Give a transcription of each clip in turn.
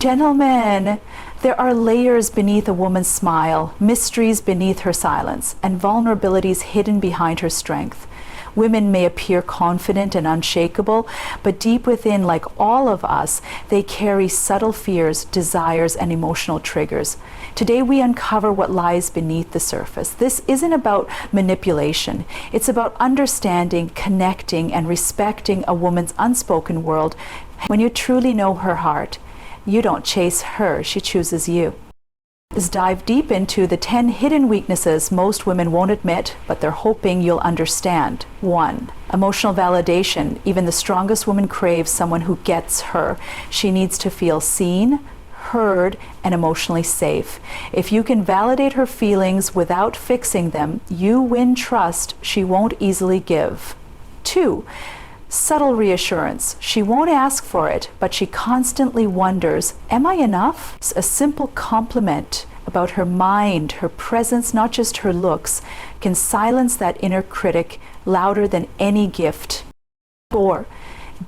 Gentlemen, there are layers beneath a woman's smile, mysteries beneath her silence, and vulnerabilities hidden behind her strength. Women may appear confident and unshakable, but deep within, like all of us, they carry subtle fears, desires, and emotional triggers. Today we uncover what lies beneath the surface. This isn't about manipulation. It's about understanding, connecting, and respecting a woman's unspoken world. When you truly know her heart, you don't chase her, she chooses you. Let's dive deep into the 10 hidden weaknesses most women won't admit, but they're hoping you'll understand. 1. Emotional validation. Even the strongest woman craves someone who gets her. She needs to feel seen, heard, and emotionally safe. If you can validate her feelings without fixing them, you win trust she won't easily give. 2. Subtle reassurance. She won't ask for it, but she constantly wonders, am I enough? A simple compliment about her mind, her presence, not just her looks, can silence that inner critic louder than any gift. 4.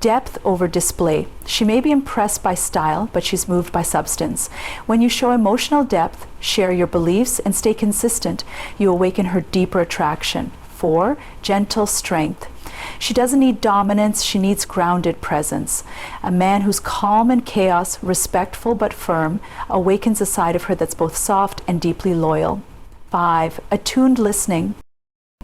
Depth over display. She may be impressed by style, but she's moved by substance. When you show emotional depth, share your beliefs, and stay consistent, you awaken her deeper attraction. 4. Gentle strength. She doesn't need dominance, she needs grounded presence. A man who's calm in chaos, respectful but firm, awakens a side of her that's both soft and deeply loyal. 5. Attuned listening.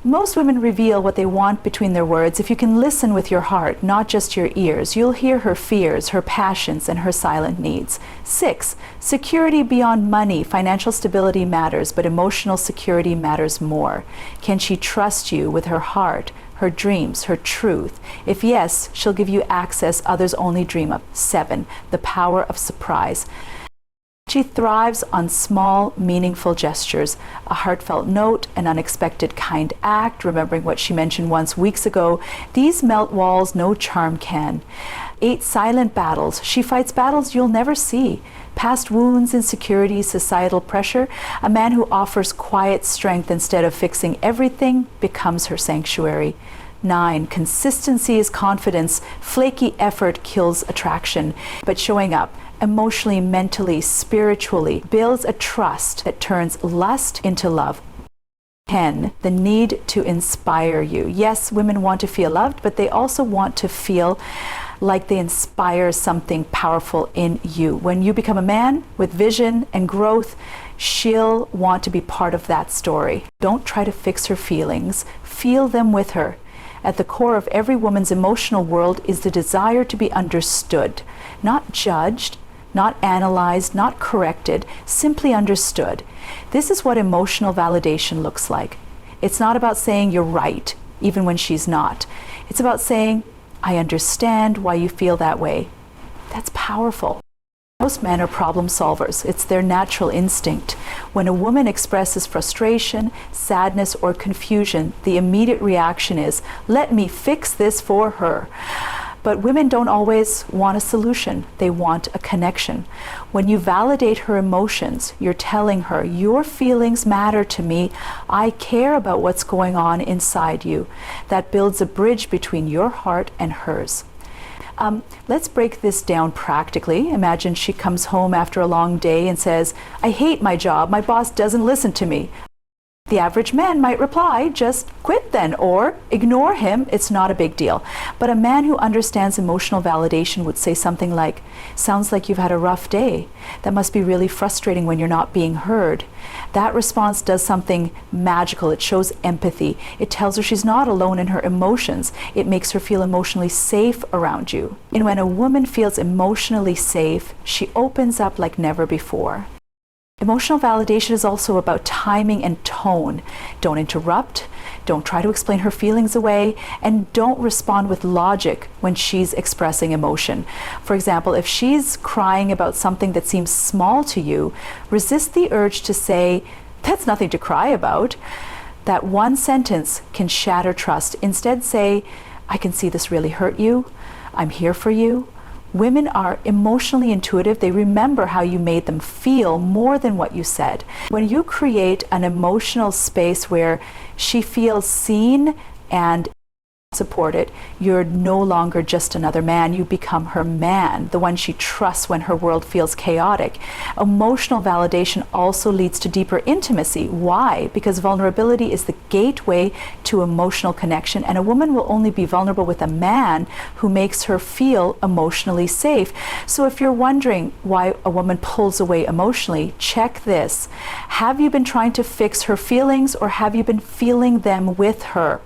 Most women reveal what they want between their words. If you can listen with your heart, not just your ears, you'll hear her fears, her passions, and her silent needs. 6. Security beyond money. Financial stability matters, but emotional security matters more. Can she trust you with her heart, her dreams, her truth? If yes, she'll give you access others only dream of. 7. The power of surprise. She thrives on small, meaningful gestures, a heartfelt note, an unexpected kind act, remembering what she mentioned once weeks ago. These melt walls no charm can. 8. Silent battles. She fights battles you'll never see. Past wounds, insecurities, societal pressure. A man who offers quiet strength instead of fixing everything becomes her sanctuary. 9. Consistency is confidence. Flaky effort kills attraction. But showing up emotionally, mentally, spiritually builds a trust that turns lust into love. 10. The need to inspire you. Yes, women want to feel loved, but they also want to feel like they inspire something powerful in you. When you become a man with vision and growth, she'll want to be part of that story. Don't try to fix her feelings. Feel them with her. At the core of every woman's emotional world is the desire to be understood, not judged, not analyzed, not corrected, simply understood. This is what emotional validation looks like. It's not about saying you're right, even when she's not. It's about saying, I understand why you feel that way. That's powerful. Most men are problem solvers. It's their natural instinct. When a woman expresses frustration, sadness, or confusion, the immediate reaction is, let me fix this for her. But women don't always want a solution. They want a connection. When you validate her emotions, you're telling her, your feelings matter to me. I care about what's going on inside you. That builds a bridge between your heart and hers. Let's break this down practically. Imagine she comes home after a long day and says, I hate my job. My boss doesn't listen to me. The average man might reply, just quit then, or ignore him, it's not a big deal. But a man who understands emotional validation would say something like, sounds like you've had a rough day. That must be really frustrating when you're not being heard. That response does something magical. It shows empathy. It tells her she's not alone in her emotions. It makes her feel emotionally safe around you. And when a woman feels emotionally safe, she opens up like never before. Emotional validation is also about timing and tone. Don't interrupt, don't try to explain her feelings away, and don't respond with logic when she's expressing emotion. For example, if she's crying about something that seems small to you, resist the urge to say, that's nothing to cry about. That one sentence can shatter trust. Instead say, I can see this really hurt you. I'm here for you. Women are emotionally intuitive. They remember how you made them feel more than what you said. When you create an emotional space where she feels seen and support it, you're no longer just another man. You become her man, the one she trusts when her world feels chaotic. Emotional validation also leads to deeper intimacy. Why? Because vulnerability is the gateway to emotional connection, and a woman will only be vulnerable with a man who makes her feel emotionally safe. So if you're wondering why a woman pulls away emotionally, check this. Have you been trying to fix her feelings, or have you been feeling them with her?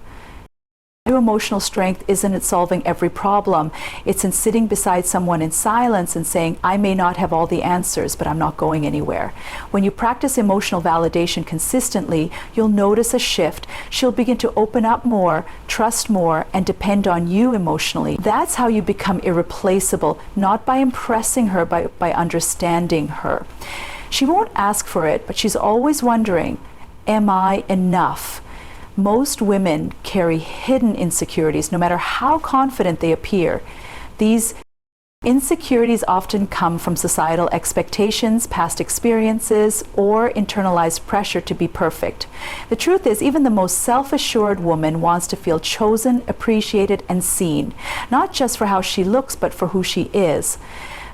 True emotional strength isn't in solving every problem. It's in sitting beside someone in silence and saying, I may not have all the answers, but I'm not going anywhere. When you practice emotional validation consistently, you'll notice a shift. She'll begin to open up more, trust more, and depend on you emotionally. That's how you become irreplaceable, not by impressing her, by understanding her. She won't ask for it, but she's always wondering, am I enough? Most women carry hidden insecurities, no matter how confident they appear. These insecurities often come from societal expectations, past experiences, or internalized pressure to be perfect. The truth is, even the most self-assured woman wants to feel chosen, appreciated, and seen, not just for how she looks, but for who she is.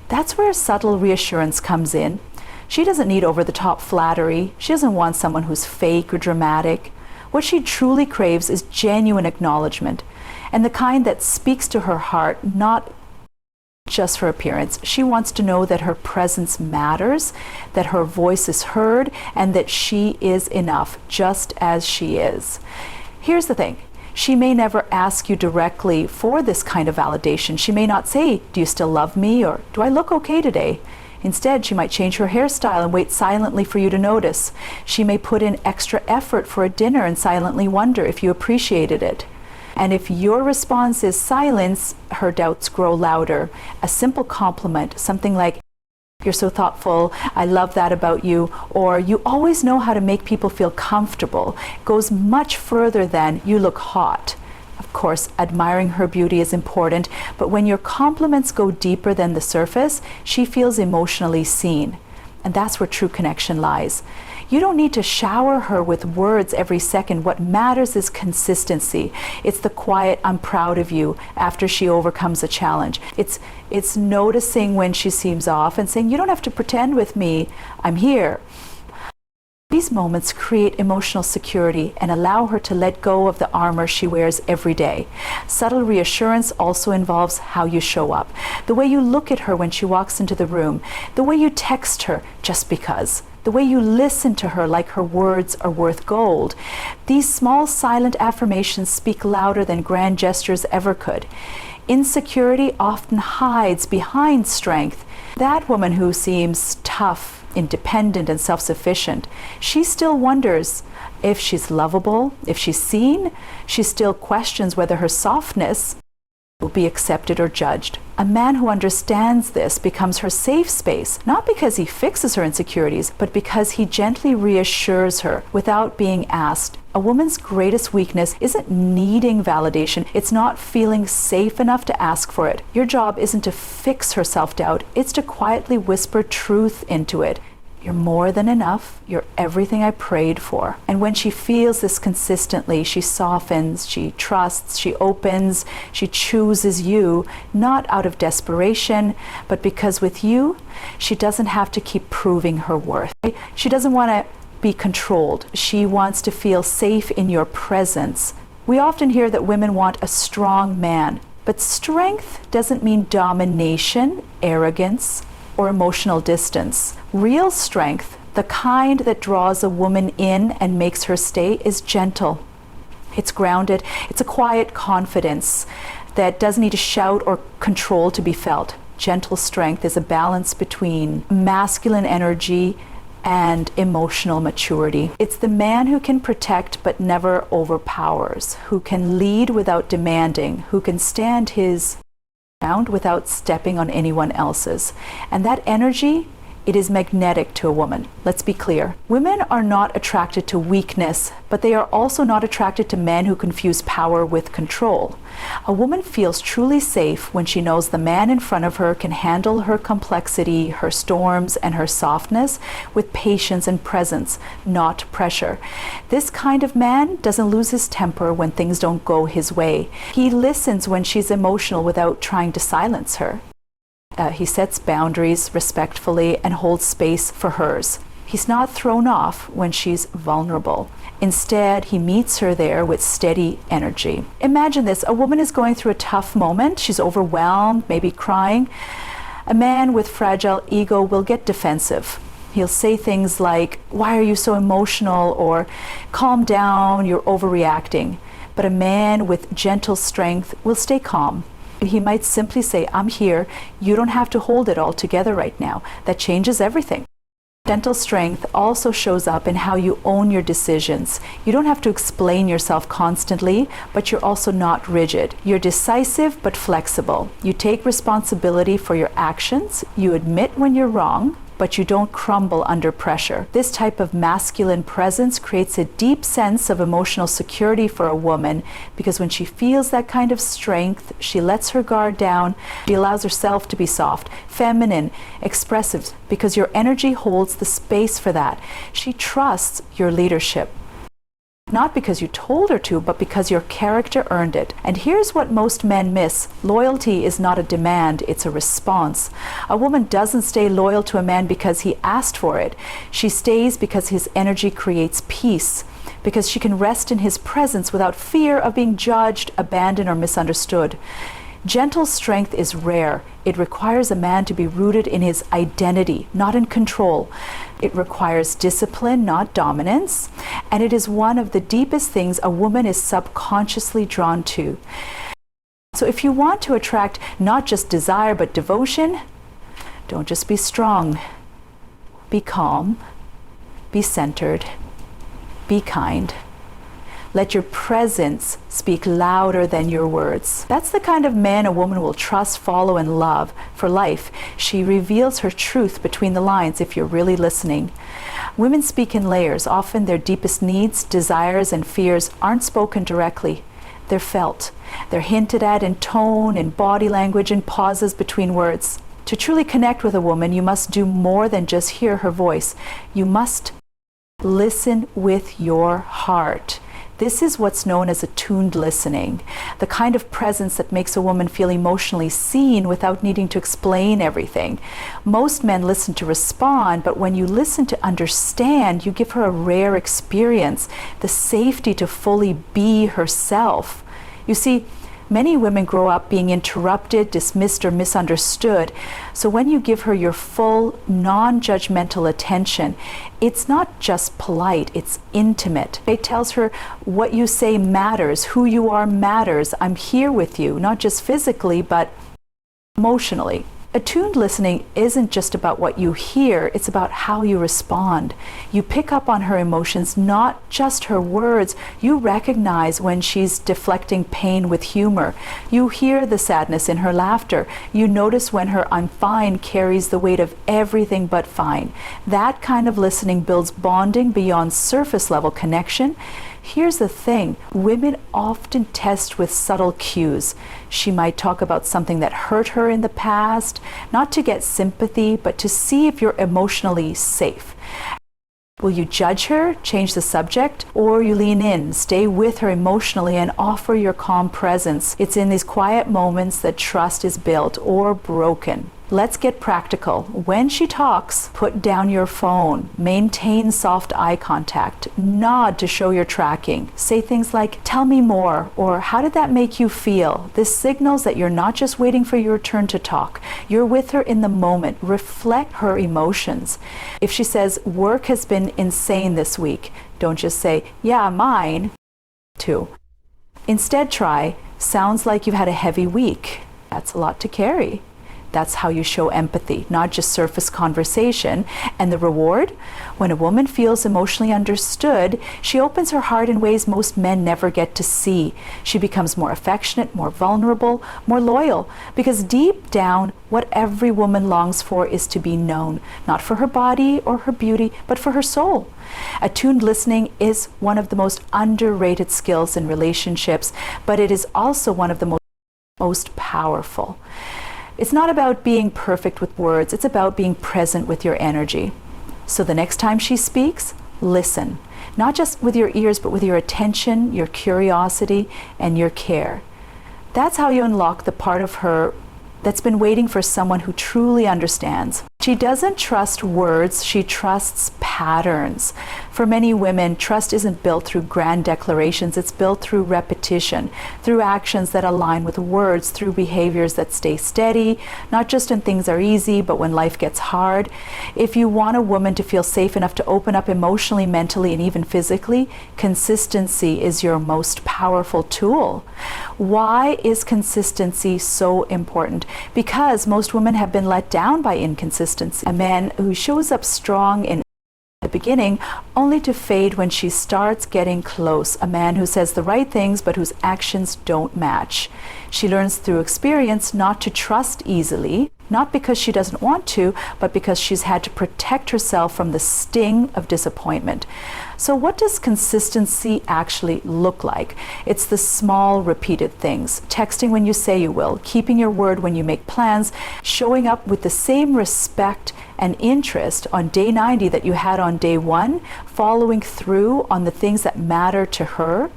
That's where subtle reassurance comes in. She doesn't need over-the-top flattery. She doesn't want someone who's fake or dramatic. What she truly craves is genuine acknowledgement, and the kind that speaks to her heart, not just for appearance. She wants to know that her presence matters, that her voice is heard, and that she is enough, just as she is. Here's the thing. She may never ask you directly for this kind of validation. She may not say, do you still love me? Or do I look okay today? Instead, she might change her hairstyle and wait silently for you to notice. She may put in extra effort for a dinner and silently wonder if you appreciated it. And if your response is silence, her doubts grow louder. A simple compliment, something like, you're so thoughtful, I love that about you, or you always know how to make people feel comfortable, goes much further than you look hot. Of course, admiring her beauty is important, but when your compliments go deeper than the surface, she feels emotionally seen. And that's where true connection lies. You don't need to shower her with words every second. What matters is consistency. It's the quiet, I'm proud of you, after she overcomes a challenge. It's noticing when she seems off and saying, you don't have to pretend with me, I'm here. These moments create emotional security and allow her to let go of the armor she wears every day. Subtle reassurance also involves how you show up. The way you look at her when she walks into the room, the way you text her just because, the way you listen to her like her words are worth gold. These small silent affirmations speak louder than grand gestures ever could. Insecurity often hides behind strength. That woman who seems tough, independent, and self-sufficient, she still wonders if she's lovable, if she's seen. She still questions whether her softness will be accepted or judged. A man who understands this becomes her safe space, not because he fixes her insecurities, but because he gently reassures her without being asked. A woman's greatest weakness isn't needing validation. It's not feeling safe enough to ask for it. Your job isn't to fix her self-doubt. It's to quietly whisper truth into it. You're more than enough. You're everything I prayed for. And when she feels this consistently, she softens, she trusts, she opens, she chooses you, not out of desperation, but because with you, she doesn't have to keep proving her worth. She doesn't want to be controlled. She wants to feel safe in your presence. We often hear that women want a strong man, but strength doesn't mean domination, arrogance, or emotional distance. Real strength, the kind that draws a woman in and makes her stay, is gentle. It's grounded. It's a quiet confidence that doesn't need to shout or control to be felt. Gentle strength is a balance between masculine energy and emotional maturity. It's the man who can protect but never overpowers, who can lead without demanding, who can stand his ground without stepping on anyone else's. And that energy, it is magnetic to a woman. Let's be clear. Women are not attracted to weakness, but they are also not attracted to men who confuse power with control. A woman feels truly safe when she knows the man in front of her can handle her complexity, her storms, and her softness with patience and presence, not pressure. This kind of man doesn't lose his temper when things don't go his way. He listens when she's emotional without trying to silence her. He sets boundaries respectfully and holds space for hers. He's not thrown off when she's vulnerable. Instead, he meets her there with steady energy. Imagine this. A woman is going through a tough moment. She's overwhelmed, maybe crying. A man with fragile ego will get defensive. He'll say things like, "Why are you so emotional?" or "Calm down, you're overreacting." But a man with gentle strength will stay calm. He might simply say, "I'm here. You don't have to hold it all together right now." That changes everything. Gentle strength also shows up in how you own your decisions. You don't have to explain yourself constantly, but you're also not rigid. You're decisive but flexible. You take responsibility for your actions. You admit when you're wrong, but you don't crumble under pressure. This type of masculine presence creates a deep sense of emotional security for a woman, because when she feels that kind of strength, she lets her guard down. She allows herself to be soft, feminine, expressive, because your energy holds the space for that. She trusts your leadership. Not because you told her to, but because your character earned it. And here's what most men miss. Loyalty is not a demand, it's a response. A woman doesn't stay loyal to a man because he asked for it. She stays because his energy creates peace, because she can rest in his presence without fear of being judged, abandoned, or misunderstood. Gentle strength is rare. It requires a man to be rooted in his identity, not in control. It requires discipline, not dominance. And it is one of the deepest things a woman is subconsciously drawn to. So if you want to attract not just desire, but devotion, don't just be strong. Be calm. Be centered. Be kind. Let your presence speak louder than your words. That's the kind of man a woman will trust, follow, and love for life. She reveals her truth between the lines if you're really listening. Women speak in layers. Often their deepest needs, desires, and fears aren't spoken directly. They're felt. They're hinted at in tone, in body language, and pauses between words. To truly connect with a woman, you must do more than just hear her voice. You must listen with your heart. This is what's known as attuned listening, the kind of presence that makes a woman feel emotionally seen without needing to explain everything. Most men listen to respond, but when you listen to understand, you give her a rare experience, the safety to fully be herself. You see, many women grow up being interrupted, dismissed, or misunderstood. So when you give her your full, non-judgmental attention, it's not just polite, it's intimate. It tells her what you say matters, who you are matters. I'm here with you, not just physically, but emotionally. Attuned listening isn't just about what you hear, it's about how you respond. You pick up on her emotions, not just her words. You recognize when she's deflecting pain with humor. You hear the sadness in her laughter. You notice when her "I'm fine" carries the weight of everything but fine. That kind of listening builds bonding beyond surface level connection. Here's the thing, women often test with subtle cues. She might talk about something that hurt her in the past, not to get sympathy, but to see if you're emotionally safe. Will you judge her, change the subject, or you lean in, stay with her emotionally, and offer your calm presence? It's in these quiet moments that trust is built or broken. Let's get practical. When she talks, put down your phone. Maintain soft eye contact. Nod to show you're tracking. Say things like, "Tell me more," or "How did that make you feel?" This signals that you're not just waiting for your turn to talk. You're with her in the moment. Reflect her emotions. If she says, "Work has been insane this week," don't just say, "Yeah, mine too." Instead try, "Sounds like you've had a heavy week." That's a lot to carry. That's how you show empathy, not just surface conversation. And the reward? When a woman feels emotionally understood, she opens her heart in ways most men never get to see. She becomes more affectionate, more vulnerable, more loyal, because deep down, what every woman longs for is to be known, not for her body or her beauty, but for her soul. Attuned listening is one of the most underrated skills in relationships, but it is also one of the most powerful. It's not about being perfect with words, it's about being present with your energy. So the next time she speaks, listen, not just with your ears, but with your attention, your curiosity, and your care. That's how you unlock the part of her that's been waiting for someone who truly understands. She doesn't trust words, she trusts patterns. For many women, trust isn't built through grand declarations, it's built through repetition, through actions that align with words, through behaviors that stay steady, not just when things are easy, but when life gets hard. If you want a woman to feel safe enough to open up emotionally, mentally, and even physically, consistency is your most powerful tool. Why is consistency so important? Because most women have been let down by inconsistency. A man who shows up strong in the beginning only to fade when she starts getting close. A man who says the right things but whose actions don't match. She learns through experience not to trust easily, not because she doesn't want to, but because she's had to protect herself from the sting of disappointment. So what does consistency actually look like? It's the small, repeated things. Texting when you say you will, keeping your word when you make plans, showing up with the same respect and interest on day 90 that you had on day 1, following through on the things that matter to her,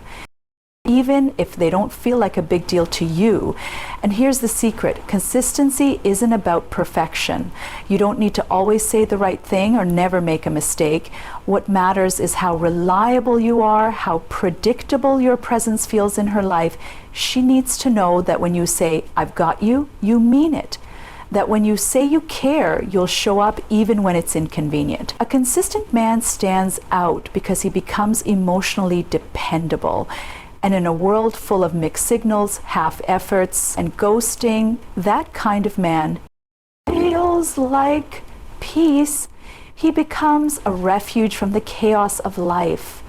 even if they don't feel like a big deal to you. And here's the secret. Consistency isn't about perfection. You don't need to always say the right thing or never make a mistake. What matters is how reliable you are, how predictable your presence feels in her life. She needs to know that when you say, "I've got you," you mean it. That when you say you care, you'll show up even when it's inconvenient. A consistent man stands out because he becomes emotionally dependable. And in a world full of mixed signals, half efforts, and ghosting, that kind of man feels like peace. He becomes a refuge from the chaos of life.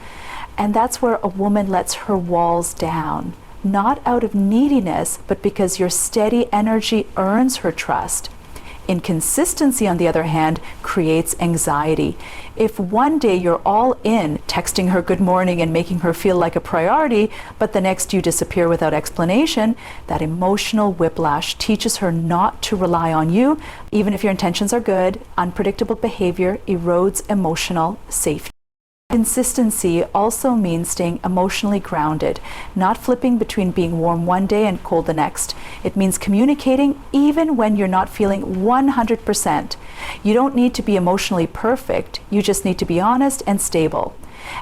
And that's where a woman lets her walls down, not out of neediness, but because your steady energy earns her trust. Inconsistency, on the other hand, creates anxiety. If one day you're all in, texting her good morning and making her feel like a priority, but the next you disappear without explanation, that emotional whiplash teaches her not to rely on you. Even if your intentions are good, unpredictable behavior erodes emotional safety. Consistency also means staying emotionally grounded, not flipping between being warm one day and cold the next. It means communicating even when you're not feeling 100%. You don't need to be emotionally perfect, you just need to be honest and stable.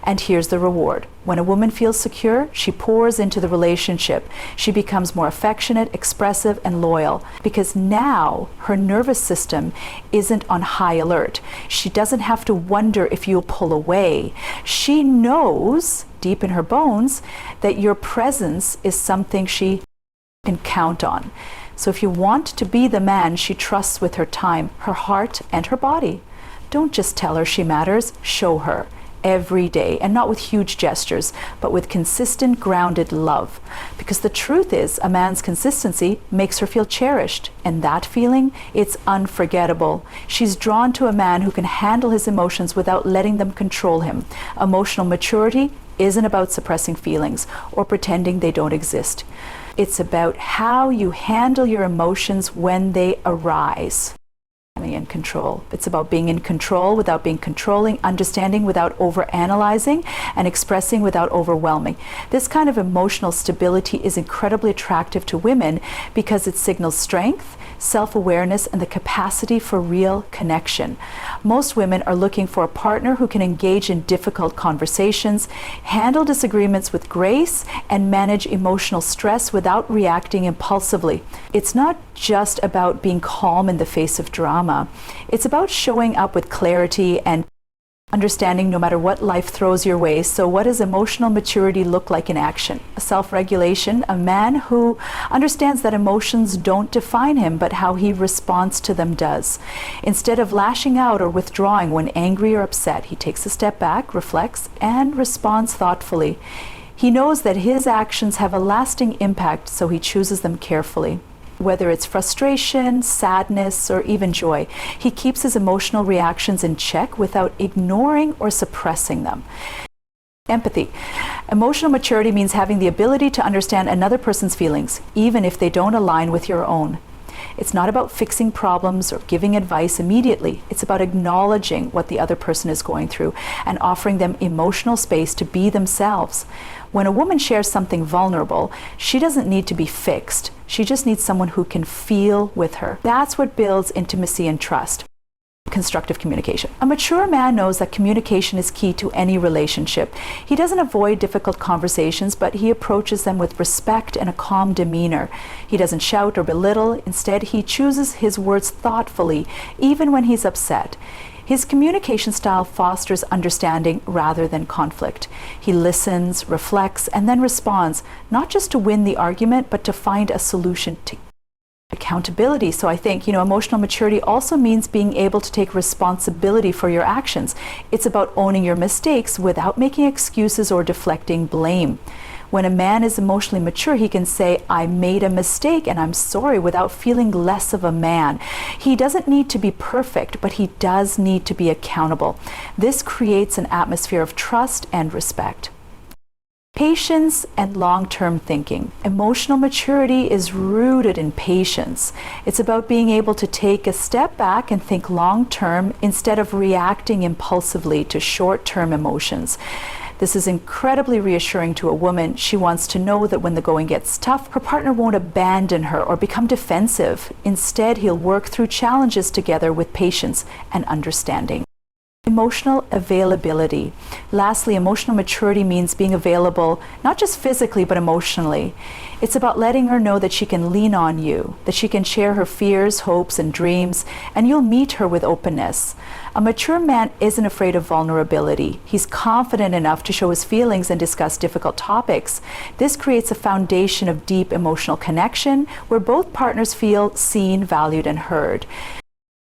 And here's the reward. When a woman feels secure, she pours into the relationship. She becomes more affectionate, expressive, and loyal because now her nervous system isn't on high alert. She doesn't have to wonder if you'll pull away. She knows deep in her bones that your presence is something she can count on. So if you want to be the man she trusts with her time, her heart, and her body, don't just tell her she matters, show her. Every day, and not with huge gestures, but with consistent, grounded love. Because the truth is, a man's consistency makes her feel cherished, and that feeling, it's unforgettable. She's drawn to a man who can handle his emotions without letting them control him. Emotional maturity isn't about suppressing feelings or pretending they don't exist. It's about how you handle your emotions when they arise. In control. It's about being in control without being controlling, understanding without overanalyzing, and expressing without overwhelming. This kind of emotional stability is incredibly attractive to women because it signals strength, self-awareness, and the capacity for real connection. Most women are looking for a partner who can engage in difficult conversations, handle disagreements with grace, and manage emotional stress without reacting impulsively. It's not just about being calm in the face of drama. It's about showing up with clarity and understanding no matter what life throws your way. So what does emotional maturity look like in action? Self-regulation, a man who understands that emotions don't define him, but how he responds to them does. Instead of lashing out or withdrawing when angry or upset, he takes a step back, reflects, and responds thoughtfully. He knows that his actions have a lasting impact, so he chooses them carefully. Whether it's frustration, sadness, or even joy, he keeps his emotional reactions in check without ignoring or suppressing them. Empathy. Emotional maturity means having the ability to understand another person's feelings, even if they don't align with your own. It's not about fixing problems or giving advice immediately. It's about acknowledging what the other person is going through and offering them emotional space to be themselves. When a woman shares something vulnerable, she doesn't need to be fixed. She just needs someone who can feel with her. That's what builds intimacy and trust. Constructive communication. A mature man knows that communication is key to any relationship. He doesn't avoid difficult conversations, but he approaches them with respect and a calm demeanor. He doesn't shout or belittle. Instead, he chooses his words thoughtfully, even when he's upset. His communication style fosters understanding rather than conflict. He listens, reflects, and then responds, not just to win the argument, but to find a solution to accountability. So I think, emotional maturity also means being able to take responsibility for your actions. It's about owning your mistakes without making excuses or deflecting blame. When a man is emotionally mature, he can say, I made a mistake and I'm sorry, without feeling less of a man. He doesn't need to be perfect, but he does need to be accountable. This creates an atmosphere of trust and respect. Patience and long-term thinking. Emotional maturity is rooted in patience. It's about being able to take a step back and think long-term instead of reacting impulsively to short-term emotions. This is incredibly reassuring to a woman. She wants to know that when the going gets tough, her partner won't abandon her or become defensive. Instead, he'll work through challenges together with patience and understanding. Emotional availability. Lastly, emotional maturity means being available, not just physically, but emotionally. It's about letting her know that she can lean on you, that she can share her fears, hopes, and dreams, and you'll meet her with openness. A mature man isn't afraid of vulnerability. He's confident enough to show his feelings and discuss difficult topics. This creates a foundation of deep emotional connection where both partners feel seen, valued, and heard.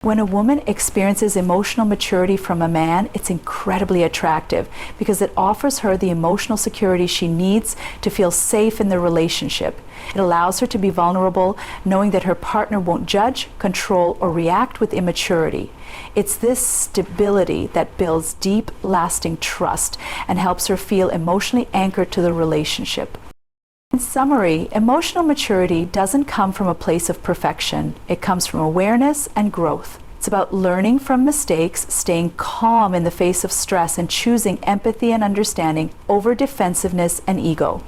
When a woman experiences emotional maturity from a man, it's incredibly attractive because it offers her the emotional security she needs to feel safe in the relationship. It allows her to be vulnerable, knowing that her partner won't judge, control, or react with immaturity. It's this stability that builds deep, lasting trust and helps her feel emotionally anchored to the relationship. In summary, emotional maturity doesn't come from a place of perfection. It comes from awareness and growth. It's about learning from mistakes, staying calm in the face of stress, and choosing empathy and understanding over defensiveness and ego.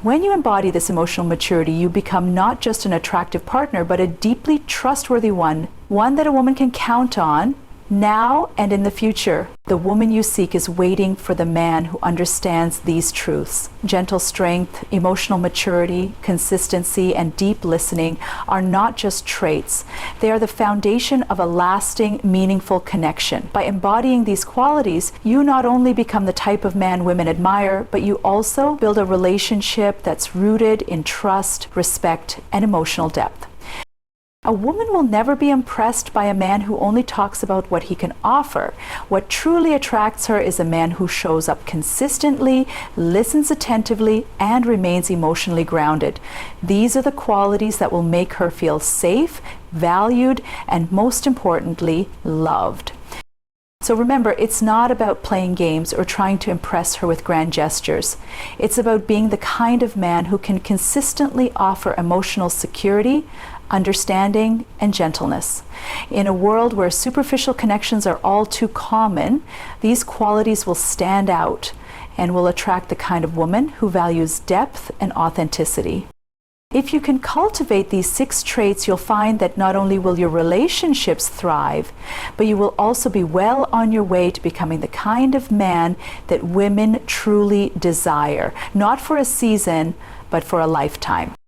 When you embody this emotional maturity, you become not just an attractive partner, but a deeply trustworthy one that a woman can count on now and in the future. The woman you seek is waiting for the man who understands these truths. Gentle strength, emotional maturity, consistency, and deep listening are not just traits. They are the foundation of a lasting, meaningful connection. By embodying these qualities, you not only become the type of man women admire, but you also build a relationship that's rooted in trust, respect, and emotional depth. A woman will never be impressed by a man who only talks about what he can offer. What truly attracts her is a man who shows up consistently, listens attentively, and remains emotionally grounded. These are the qualities that will make her feel safe, valued, and most importantly, loved. So remember, it's not about playing games or trying to impress her with grand gestures. It's about being the kind of man who can consistently offer emotional security, understanding, and gentleness. In a world where superficial connections are all too common, these qualities will stand out and will attract the kind of woman who values depth and authenticity. If you can cultivate these 6 traits, you'll find that not only will your relationships thrive, but you will also be well on your way to becoming the kind of man that women truly desire, not for a season, but for a lifetime.